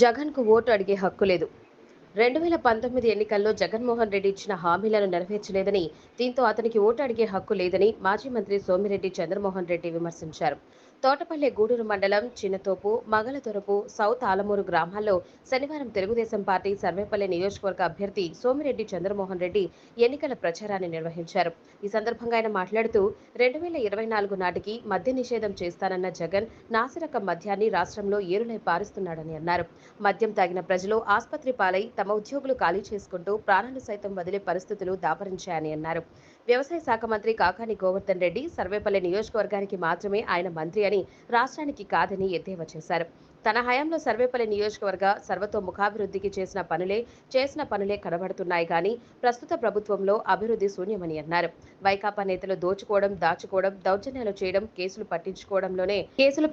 జగన్కు ఓటు అడిగే హక్కు లేదు. 2019 ఎన్నికల్లో జగన్మోహన్ రెడ్డి ఇచ్చిన హామీలను నెరవేర్చలేదని, దీంతో అతనికి ఓటు అడిగే హక్కు లేదని మాజీ మంత్రి సోమిరెడ్డి చంద్రమోహన్ రెడ్డి విమర్శించారు. తోటపల్లి గూడూరు మండలం చిన్నతోపు, మగలతొరపు, సౌత్ ఆలమూరు గ్రామాల్లో శనివారం తెలుగుదేశం పార్టీ సర్వేపల్లి నియోజకవర్గ అభ్యర్థి సోమిరెడ్డి చంద్రమోహన్ రెడ్డి ఎన్నికల ప్రచారాన్ని నిర్వహించారు. ఈ సందర్భంగా ఆయన మాట్లాడుతూ 2024 నాటికి మద్య నిషేధం చేస్తానన్న జగన్ నాసిరకం మద్యాన్ని రాష్ట్రంలో ఏరులై పారుస్తున్నాడని అన్నారు. మద్యం తాగిన ప్రజలు ఆసుపత్రి పాలై తమ ఉద్యోగులు ఖాళీ చేసుకుంటూ ప్రాణాలు సైతం వదిలే పరిస్థితులు దాపరించాయని అన్నారు. వ్యవసాయ శాఖ మంత్రి కాకాని గోవర్ధన్ రెడ్డి సర్వేపల్లి నియోజకవర్గానికి మాత్రమే ఆయన మంత్రి అని, రాష్ట్రానికి కాదని ఎద్దేవా చేశారు. తన హయాంలో సర్వేపల్లి నియోజకవర్గ సర్వతోముఖాభివృద్ధికి చేసిన పనులే కనబడుతున్నాయి కానీ ప్రస్తుత ప్రభుత్వంలో అభివృద్ధి శూన్యమని అన్నారు. వైకాపా నేతలు దోచుకోవడం, దాచుకోవడం, దౌర్జన్యాలు చేయడం, కేసులు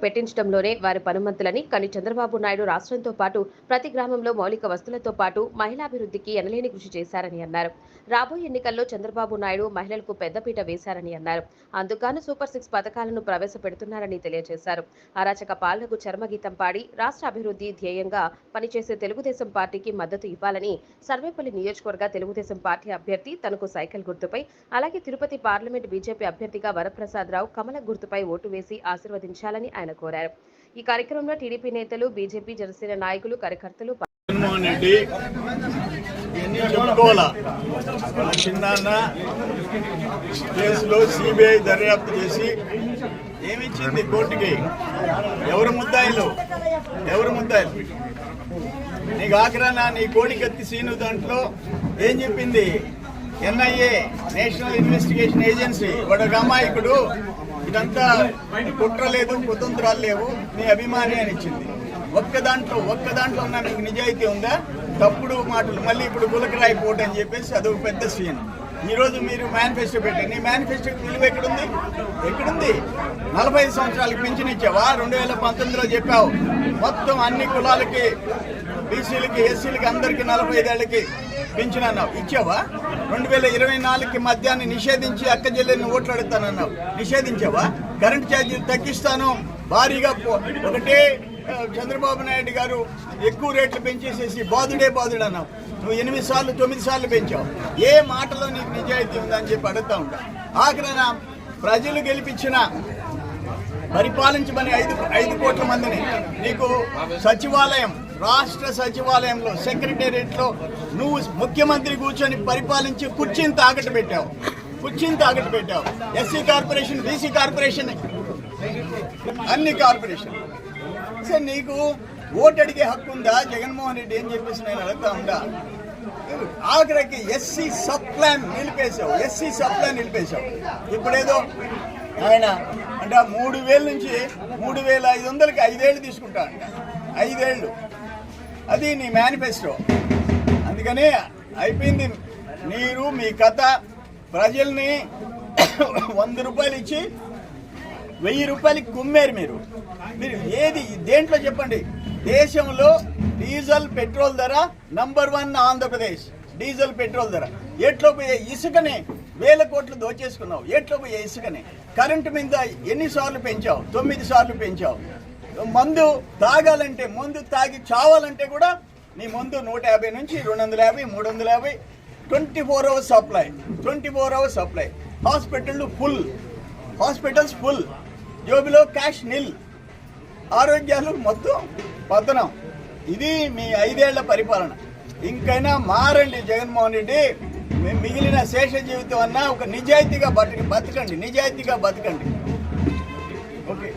పెట్టించడంలోనే వారి పనుమంతులని, కానీ చంద్రబాబు నాయుడు రాష్ట్రంతో పాటు ప్రతి గ్రామంలో మౌలిక వస్తువులతో పాటు మహిళాభివృద్ధికి ఎనలేని కృషి చేశారని అన్నారు. రాబోయే ఎన్నికల్లో చంద్రబాబు నాయుడు మహిళలకు పెద్దపీట వేశారని అన్నారు. అందుకు సూపర్ 6 పథకాలను ప్రవేశపెడుతున్నారని తెలియజేశారు. అరాచక పాలనకు చర్మగీతం పాడి రాష్ట్ర అభివృద్ధి ధ్యేయంగా పనిచేసే తెలుగుదేశం పార్టీకి మద్దతు ఇవ్వాలని సర్వేపల్లి నియోజకవర్గ తెలుగుదేశం పార్టీ అభ్యర్థి తనకు సైకిల్ గుర్తుపై, అలాగే తిరుపతి పార్లమెంట్ బీజేపీ అభ్యర్థిగా వరప్రసాదరావు కమల గుర్తుపై ఓటు వేసి ఆశీర్వదించాలని ఆయన కోరారు. ఈ కార్యక్రమంలో టీడీపీ నేతలు, బీజేపీ, జనసేన నాయకులు, కార్యకర్తలు సిబిఐ దర్యాప్తు చేసి ఏమిచ్చింది కోర్టుకి? ఎవరు ముద్దాయిలు? నీకు ఆఖరాన నీ కోడికత్తి సీను దాంట్లో ఏం చెప్పింది? ఎన్ఐఏ, నేషనల్ ఇన్వెస్టిగేషన్ ఏజెన్సీ, వాడు అమాయకుడు, ఇదంతా కుట్ర లేదు, కుతంత్రాలు లేవు, నీ అభిమాని అని ఇచ్చింది. ఒక్క దాంట్లో ఉన్న మీకు నిజాయితీ ఉందా? తప్పుడు మాటలు మళ్ళీ ఇప్పుడు గులకరాయి పోటీ అని చెప్పేసి అదొక పెద్ద సీన్. ఈరోజు మీరు మేనిఫెస్టో పెట్టారు. నీ మేనిఫెస్టోకి విలువ ఎక్కడుంది? 45 సంవత్సరాలకు పింఛన్ ఇచ్చావా? 2019లో చెప్పావు మొత్తం అన్ని కులాలకి, బీసీలకి, ఎస్సీలకి అందరికి 45 ఏళ్ళకి పింఛన్ అన్నావు, ఇచ్చావా? 2024కి మద్యాన్ని నిషేధించి అక్క చెల్లెల్ని ఓట్లు అడుగుతానన్నావు, నిషేధించావా? కరెంటు ఛార్జీలు తగ్గిస్తాను భారీగా ఒకటే చంద్రబాబు నాయుడు గారు ఎక్కువ రేట్లు పెంచేసేసి బాదుడే అన్నావు. నువ్వు 8 సార్లు 9 సార్లు పెంచావు. ఏ మాటలో నీకు నిజాయితీ ఉందని చెప్పి అడుగుతా ఉంటా. ఆఖరణ ప్రజలు గెలిపించిన పరిపాలించమని 5 కోట్ల మందిని నీకు సచివాలయం, రాష్ట్ర సచివాలయంలో సెక్రటేరియట్లో నువ్వు ముఖ్యమంత్రి కూర్చొని పరిపాలించి కుర్చీని తాకట్టు పెట్టావు. ఎస్సీ కార్పొరేషన్, బీసీ కార్పొరేషన్, అన్ని కార్పొరేషన్. సార్ నీకు ఓటు అడిగే హక్కు ఉందా? జగన్మోహన్ రెడ్డి ఏం చెప్పేసి నేను అడుగుతా ఉందా? ఆఖరికి ఎస్సీ సప్లాన్ నిలిపేశావు. ఇప్పుడేదో ఆయన అంటే 3,000 నుంచి 3,500కి 5 ఏళ్ళు తీసుకుంటా అంట. 5 ఏళ్ళు అది నీ మేనిఫెస్టో. అందుకని అయిపోయింది మీరు మీ కథ. ప్రజల్ని 100 రూపాయలు ఇచ్చి 1000 రూపాయలకి కుమ్మారు మీరు. ఏది దేంట్లో చెప్పండి? దేశంలో డీజిల్ పెట్రోల్ ధర నంబర్ 1 ఆంధ్రప్రదేశ్. డీజిల్ పెట్రోల్ ధర ఎట్లో పోయే ఇసుకని 1000 కోట్లు దోచేసుకున్నావు. ఎట్లో పోయే ఇసుకని కరెంటు మీద ఎన్నిసార్లు పెంచావు? 9 సార్లు పెంచావు. మందు తాగాలంటే, మందు తాగి చావాలంటే కూడా నీ మందు 150 నుంచి 250, 350, 24 అవర్స్ సప్లై. హాస్పిటల్స్ ఫుల్, జోబిలో క్యాష్ నిల్, ఆరోగ్యాలు మొత్తం పతనం. ఇది మీ 5 ఏళ్ల పరిపాలన. ఇంకైనా మారండి జగన్మోహన్ రెడ్డి. మిగిలిన శేష జీవితం అన్నా ఒక నిజాయితీగా బతకండి. ఓకే.